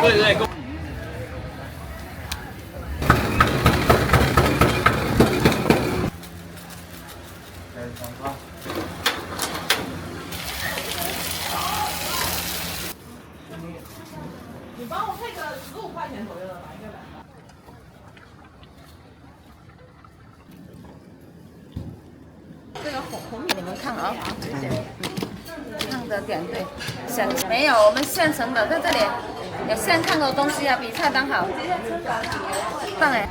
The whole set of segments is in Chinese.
对对对。你帮我配个15块钱左右的吧，一个人。这个红米你们看啊，谢谢。烫的点对，没有我们现成的，在这里有现烫的东西啊，比菜单好。棒哎。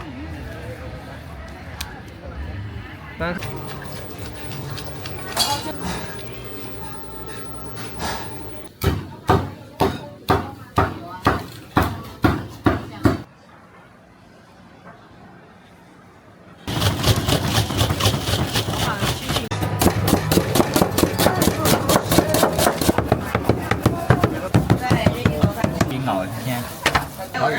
冰老天，好雨。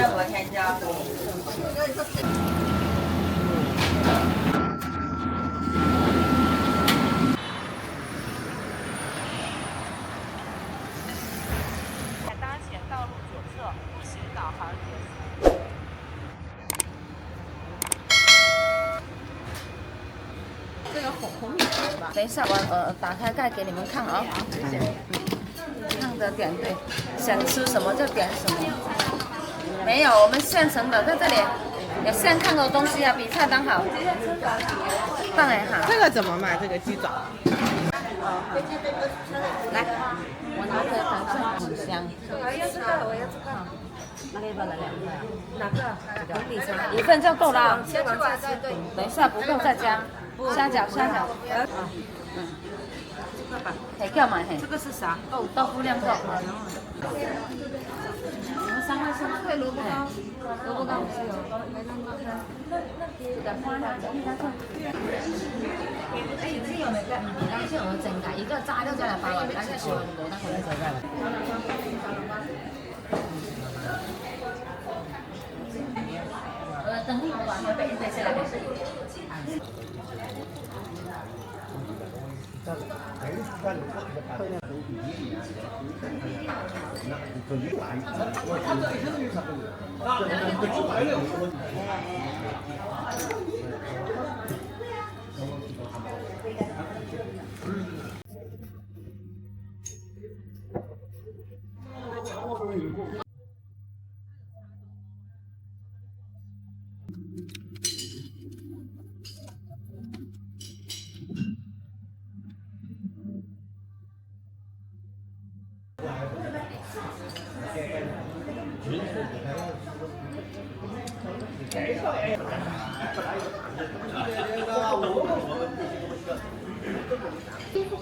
当前道路左侧不行导航解锁。这个红米吧，等一下我打开盖给你们看啊，谢谢。烫的点对，想吃什么就点什么。没有我们现成的，在这里有现烫的东西啊，比菜单好。棒哎哈。这个怎么买？这个鸡爪？来，我拿着反正很香。我要这个，我要这个。那个要不要来2块啊？哪个？红米茶。一份就够了。先往下吃，对。等一下不够再加。虾饺，虾饺。可以叫买嘿。这个是啥？豆腐亮豆。3块钱。对，萝卜糕。萝卜糕不是有？没那么看。已經有那個，而且我整㗎，一個炸咗再嚟8個，而且全部得佢一隻㗎。等你我還被你寫嚟。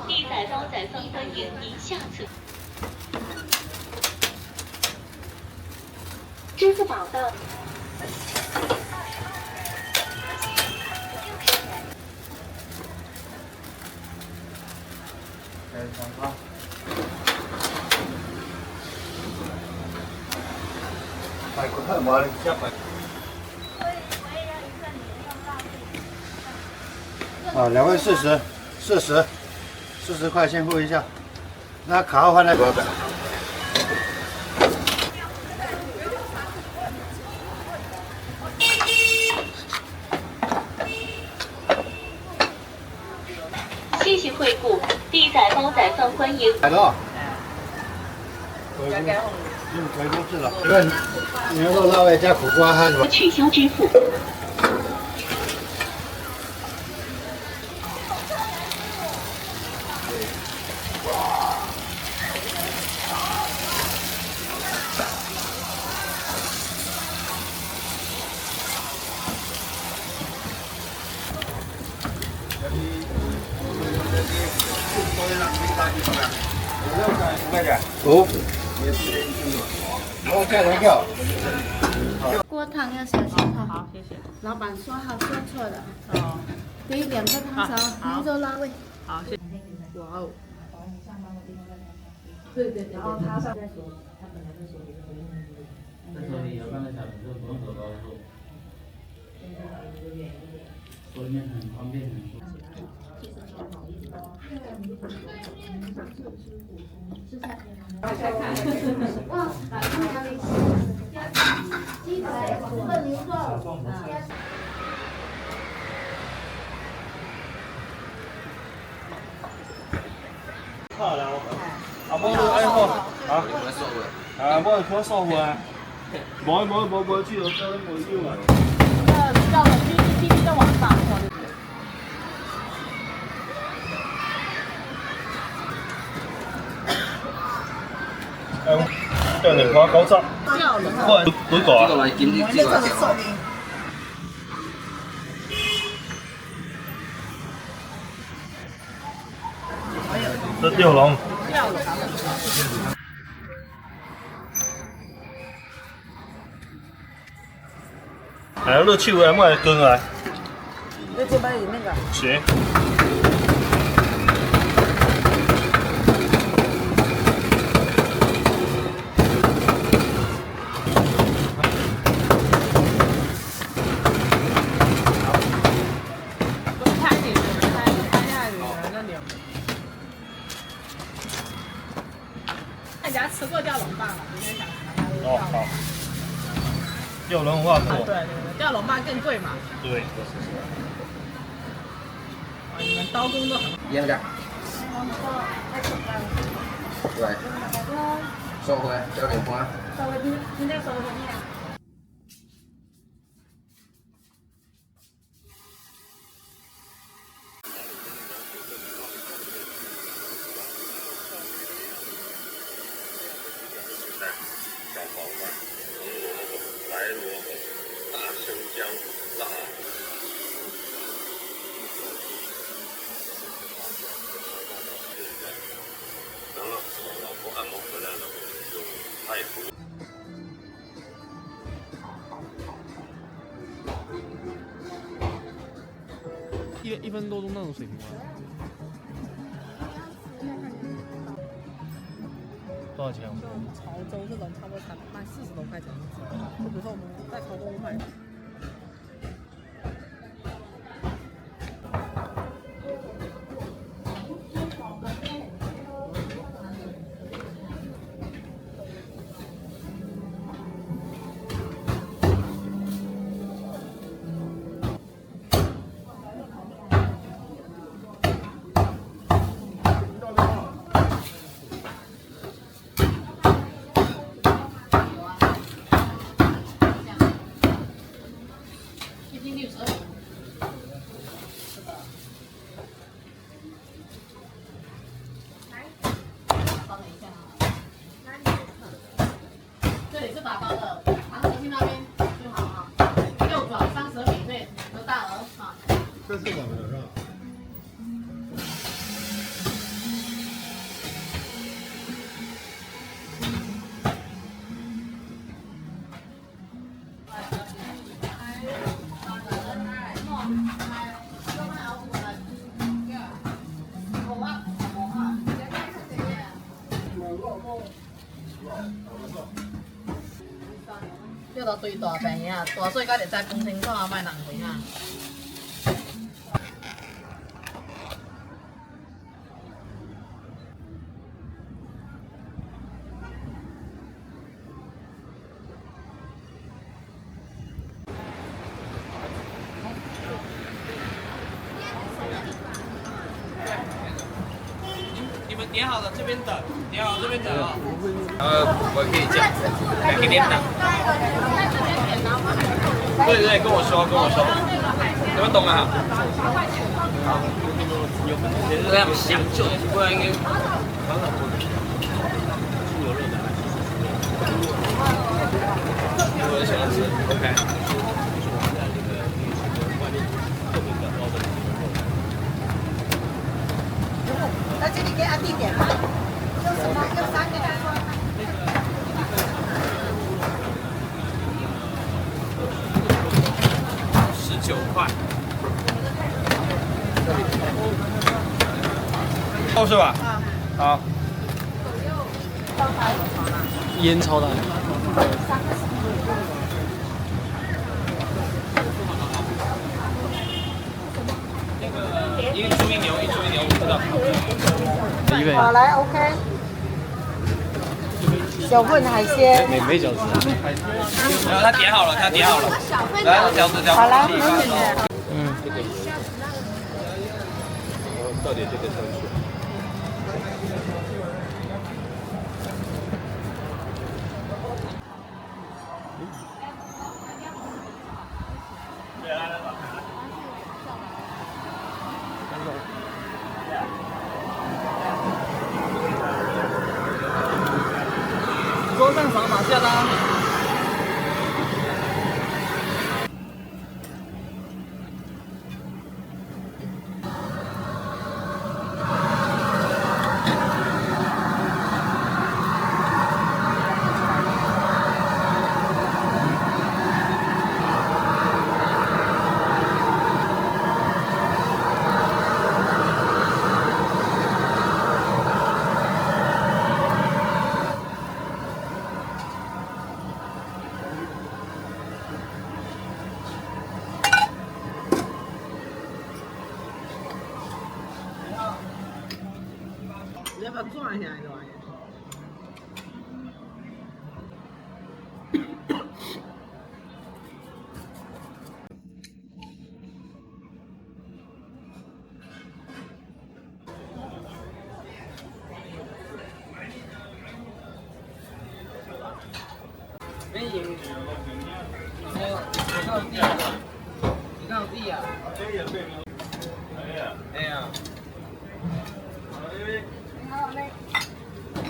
地载高载分欢迎一下子。支付宝的。啊，2位40块先付一下，那卡号放在。谢谢惠顾，地载高载放欢迎。来了。回公司了。对，牛肉辣味加苦瓜还是什么？取消支付。5，我盖人票。锅汤要小心哈。好，谢谢。老板说好说錯了。哦。給2個湯勺，牛肉辣味。好，謝謝。哇哦。對。然後他上。在手裡有放在小時候不用走高速，手裡面很方便很舒服。哇，哪裡？好了，啊，冇哎好，啊，啊，冇可收貨啊，冇，去到這冇要啊。叫了 PPT 的網站。叫你花90，過幾個啊？來檢啲資料先。這吊龍。哎，熱氣回來，莫來跟來。那這邊有那個。行。吃過吊龍霸了，有點想吃。哦，好。吊龍化過。對，吊龍霸更貴嘛。對。哇，你們刀工都很好。驗㗎。對。收回吊蓮花。收回今天收回去。小黄瓜、红萝卜、白萝卜、大生姜、辣。等了，我老婆按摩回来了，就她也不。1分多鐘那種水平嗎？多少錢？潮州這種差不多才賣40多塊錢一隻，就比如說我們在潮州買。这是怎么的是吧？叫做對大病啊，大水甲會使講清楚啊，莫人回啊。你們點好了這邊等，點好這邊等啊。我可以這樣，可以點的。對，跟我說，你們懂啊？好，這樣想就不然應該。我也喜歡吃 ，OK。在這裡給按地點嗎？用什麼？用3個來說。19塊。夠是吧？好。煙超大。一豬一牛，知道。好，來 OK。小份海鮮。没饺子。没有，他点好了，他点好了。来，饺子。好了，没问题。嗯。到底这个上去。桌上扫码下单。你要不要转一下这玩意？没赢。你看我弟啊！你看我弟啊！哎呀！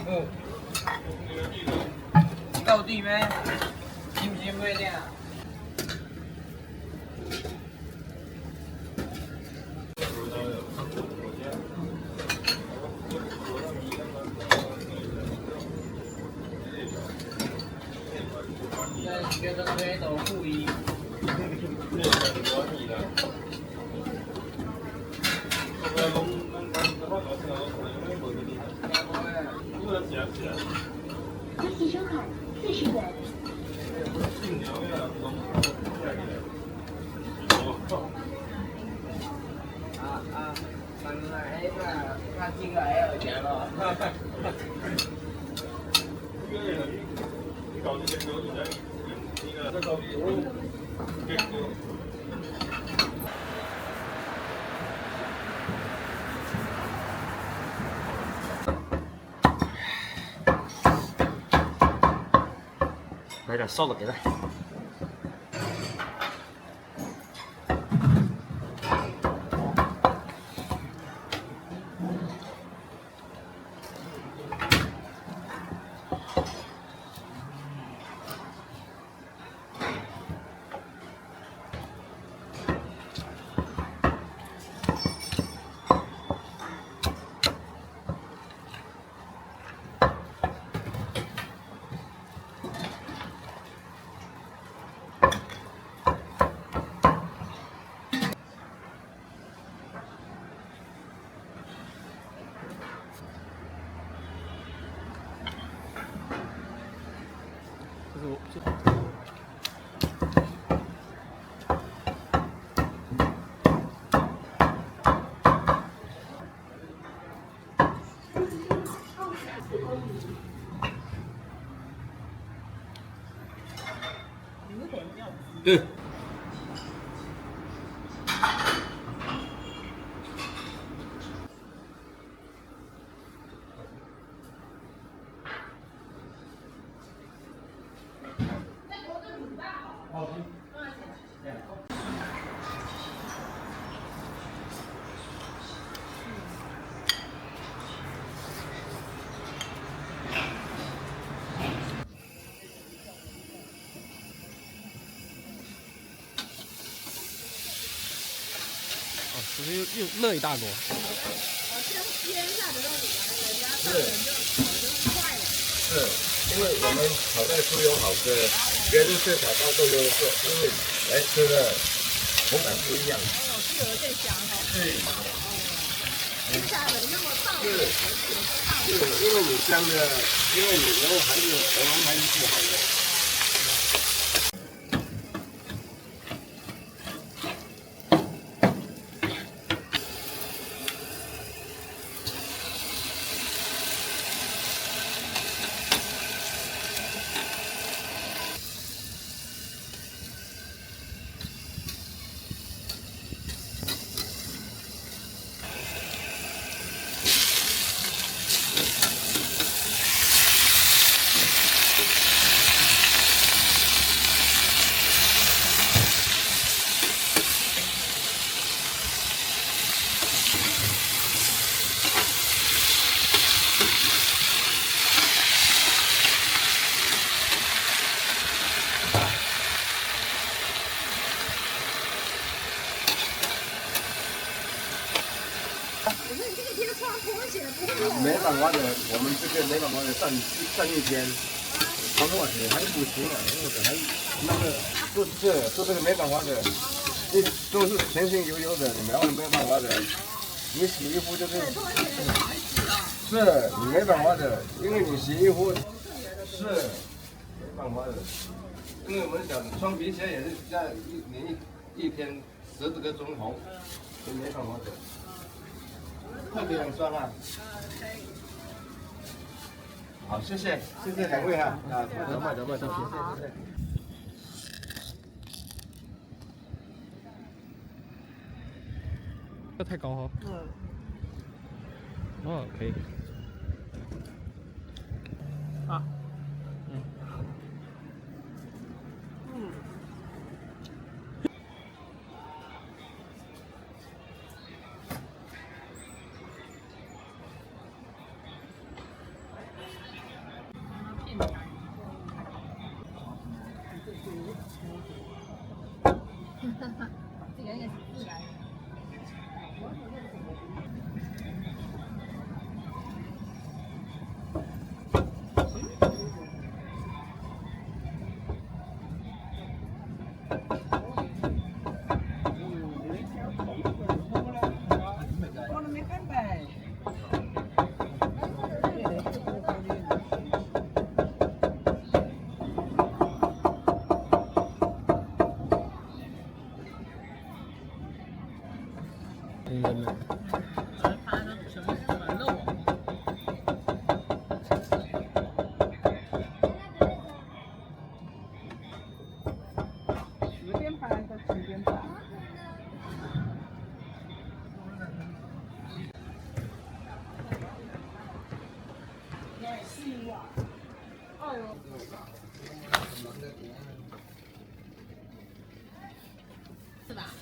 哦，到底咩？信唔信咩啲啊？觉得推到故意。可洗手卡40元。มันไอ้ถ้าจริงก็ไอ้เอา钱了。来点臊子给他。对。不是又乐一大锅。是，因为我们炒菜都有好吃，别的市场上都有做，因为来吃的口感不一样。有更香哈。对。吃下来那么大。是，因为你香的，因为你肉还是河南还是最好的。没办法的，我们这个没办法的站一天，3个小时还不行啊，那个做这个没办法的，你都是全身油油的，你没办法的，你洗衣服就是你没办法的，因为你洗衣服是没办法的，因为我们想穿皮鞋也是这样一天10多个钟头，就没办法的。特别很酸啊！好，谢谢两位哈，走吧，谢谢。这太高哈。哦，可以。啊。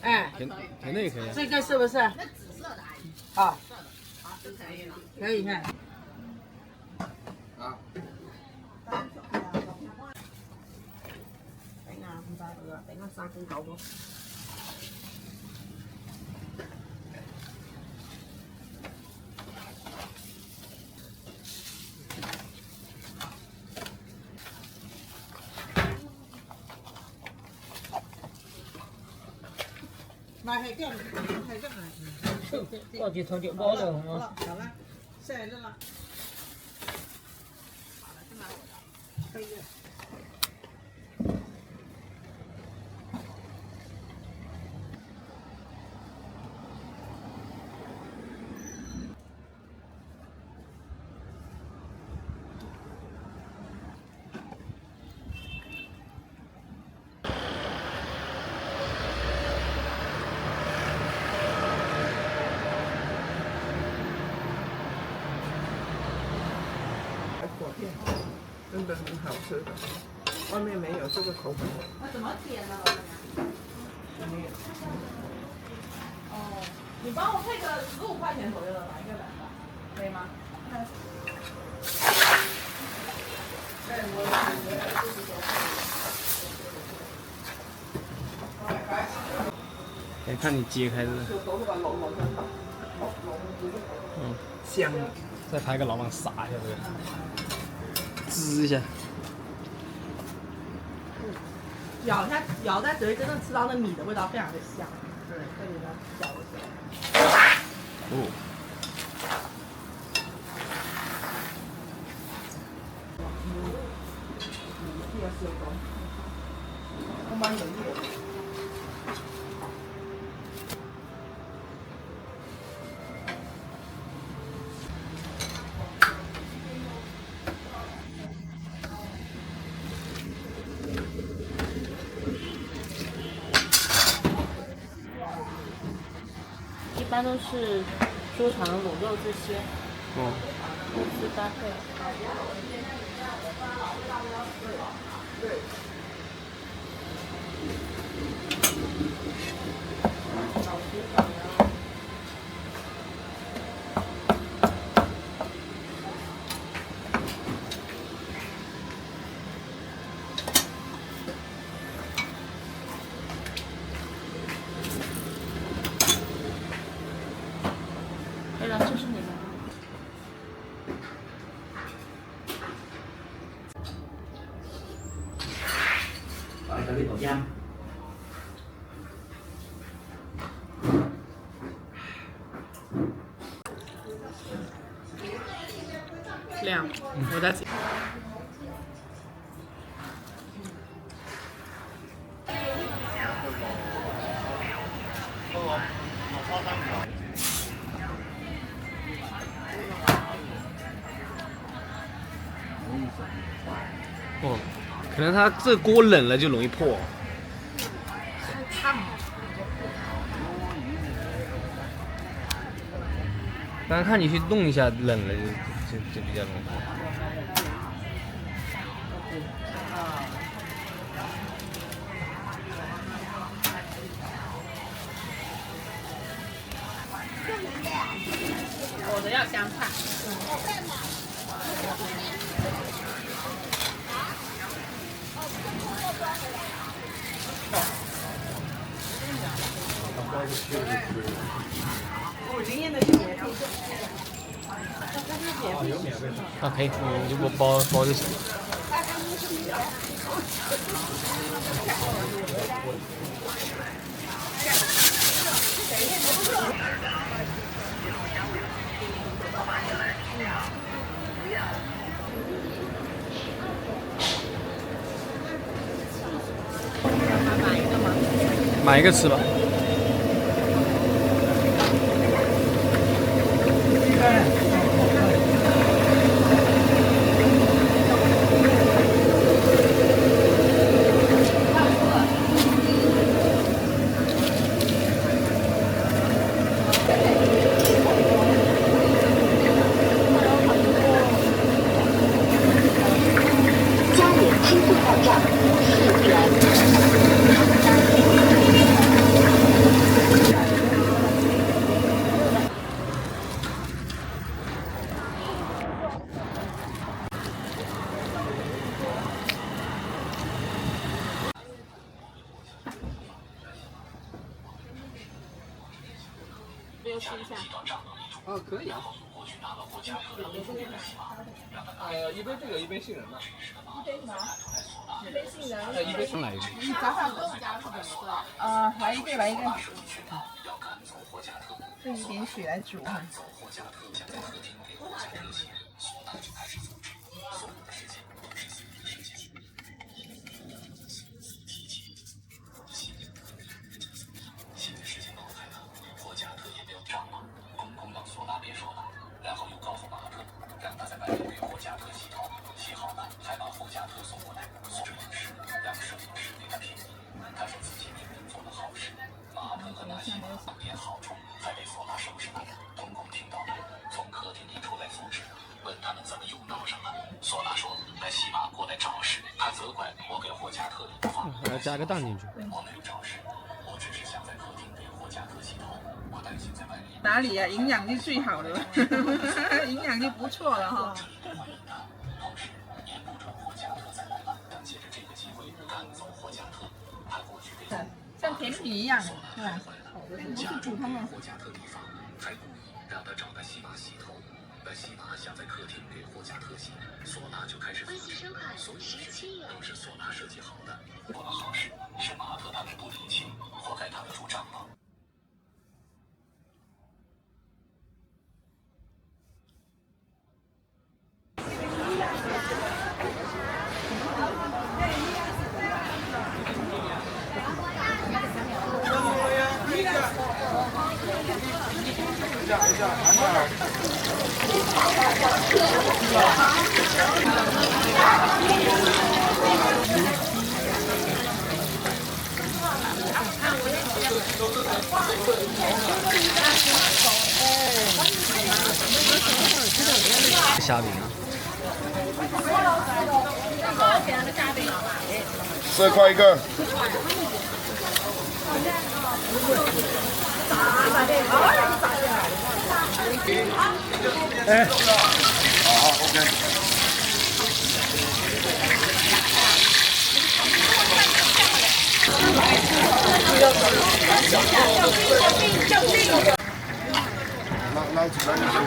哎，甜的也可以。这个是不是？那紫色的。啊，就可以了。可以看。啊。頂啊！唔大個，頂啊3公9個。買係咁，係咁係。我就頭就冇了，好了，好了，下來了。好了，是買我的。可以。真的很好吃的，外面没有这个口感。那怎么点呢？哦，你帮我配个15塊錢左右的吧，一個人吧，可以嗎？来看你揭開的。嗯，香。再拍個老闆撒一下這個。滋一下，咬在嘴裡，真的吃到那米的味道，非常的香。对，这裡呢，咬的时候。哦。一般都是猪肠、卤肉這些，不吃搭配。了，这是你们。Gọi cho đi khẩu trang. 亮，我在。哦，可能它这锅冷了就容易破。烫。刚刚看你去弄一下，冷了就比较容易破。我的要香菜。有经验的姐姐。啊，可以，你就包就行。买一个吃吧。试一下。可以啊。一杯这个，一杯杏仁的。一杯什么？一杯杏仁。一杯生来一个。你炸饭豆加是怎么做？来一个，来一个。用一点水来煮哈。还要加个蛋进去。哪里呀？营養就最好了，營養就不錯了哈。像甜品一樣，是吧？我去煮它們。讓他找到西馬洗頭，而西馬想在客廳給霍加特洗，索拉就開始分析，所有的事都是索拉設計好的。做的好事是馬特他們不領情，活該他們出帳篷。虾饼啊，10塊一個。哎，好 ，OK。那来吃饭就行。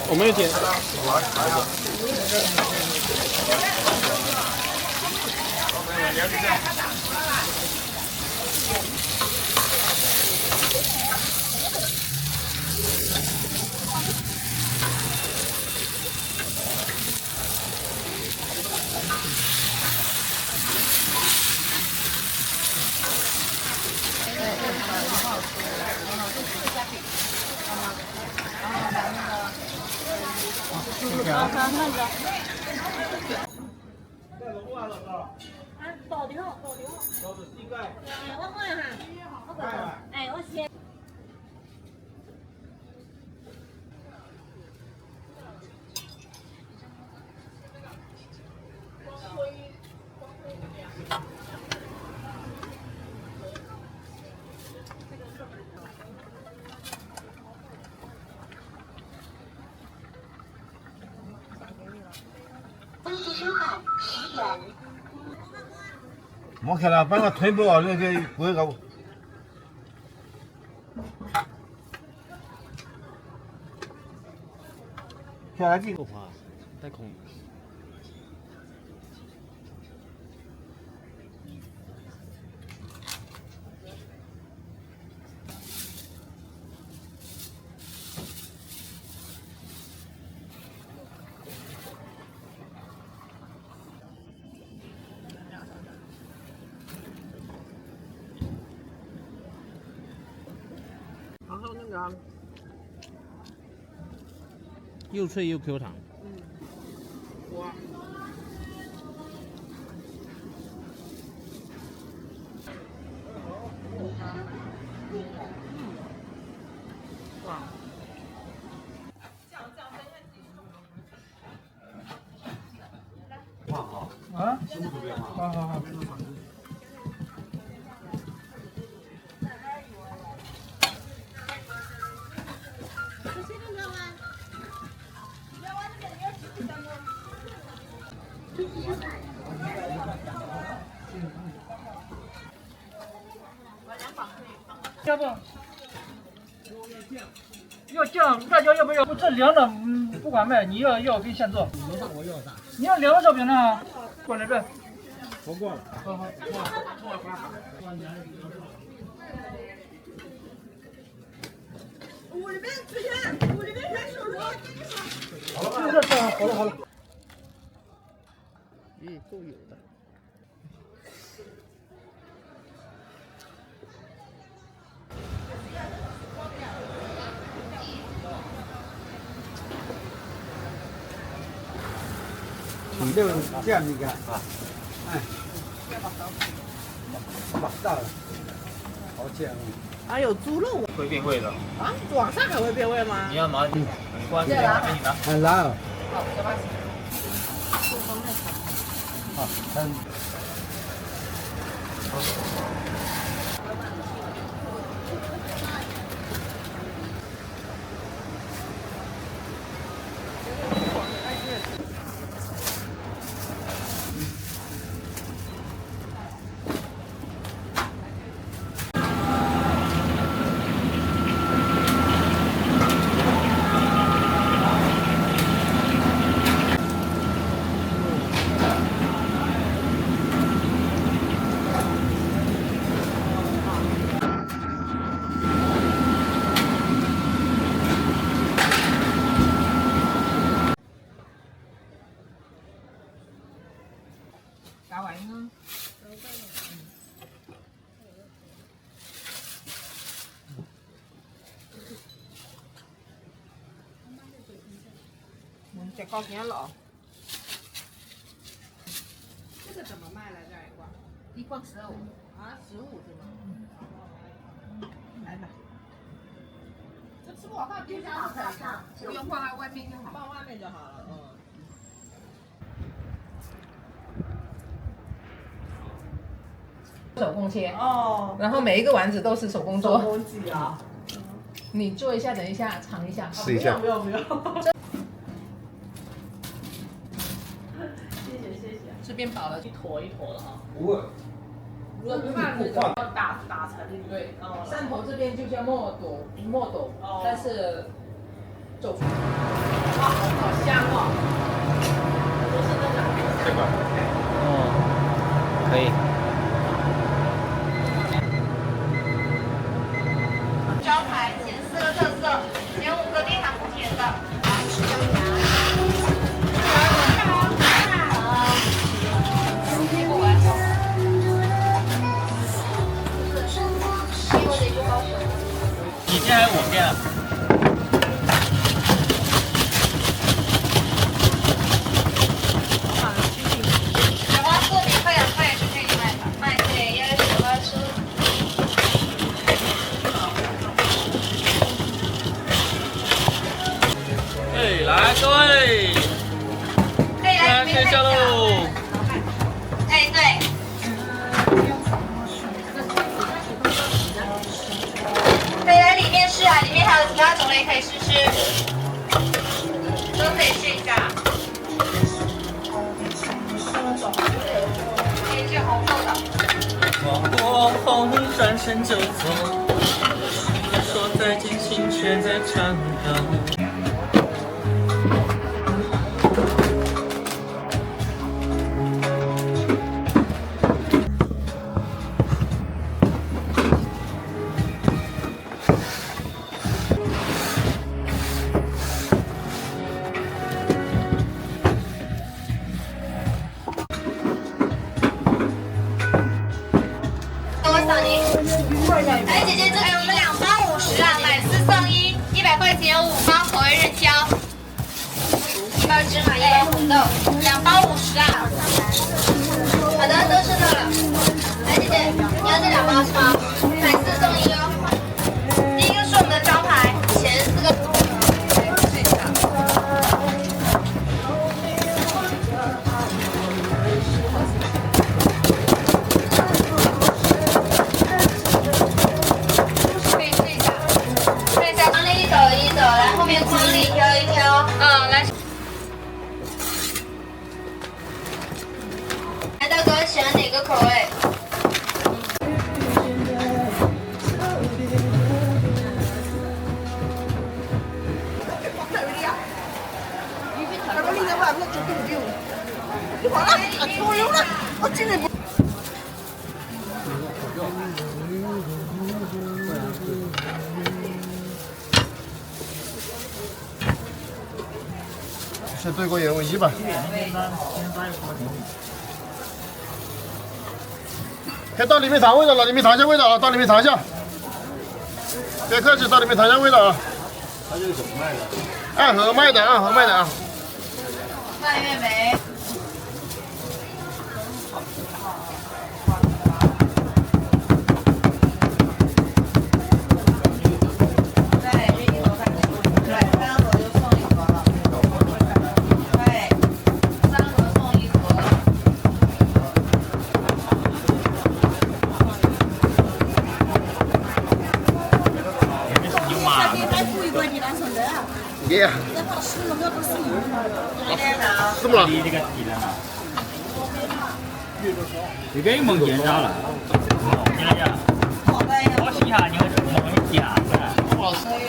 我没有点。我看了，把我推不了那个龟狗。下来几个花，太空。然后那个又脆又 Q 弹。哇。哇。啊？好好好。要不要酱？辣椒要不要？这凉的，不管卖，你要给你现做。我要啥？你要凉的烧饼呢？过来这。我过了。好好。屋里面出现，屋里面全收拾。好了，好了好了。咦，够有的。六这样一个啊，哎，马上了，好酱哦。还有猪肉会变味的。啊？晚上还会变味吗？你要麻，关给你拿。很辣哦。好，小巴西。好，很。打完呢？这高兴了。一份15啊，15是吗？来吧。这吃不饱饭冰箱可以放，不用放在外面就好。放外面就好了。手工切哦，然后每一个丸子都是手工做。手工挤啊！你做一下，等一下尝一下，试一下。不用。谢谢。这边饱了，一坨一坨的哈。不会。如果饭是要打成对，汕头这边就叫墨斗，但是走出。哇，好香哦！都是那种。这个。哦，可以。招牌前4个特色，前5个低糖不甜的。你店还是我店啊？雪花酥免费2块也是可以买的，卖对，要雪花酥。哎，来各位，可以来里面先下喽。哎，对。可以来里面试啊，里面还有其他种类可以试试，都可以试一下。可以是红豆的。望过后转身就走，说再见，心却在颤抖。哎，姐姐，这里我们2包50啊，买4送1，100块钱有5包口味日椒，1包芝麻，1包红豆，2包50啊。好的，都收到了。来，姐姐，你要这2包是吗？买4送1哦。第一个是我们的招牌，前4个。来，大哥喜欢哪个口味？先兑个盐味1吧。可以到里面尝味道了，里面尝一下味道啊，到里面尝一下。别客气，到里面尝一下味道啊。它这是怎么卖的？按盒卖的，按盒卖的啊。蔓越莓。耶。是不啦？你这个体了。这个蒙见到了。讲讲。我试下你这蒙的假的。好生月。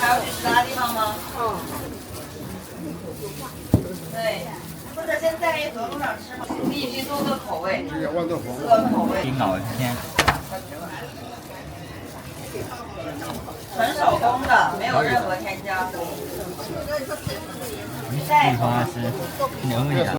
还有去其他地方吗？对。或者先在一盒路上吃嘛，可以去多个口味，4个口味。挺好的，天。纯手工的，没有任何添加。对。你喜欢吃牛味的。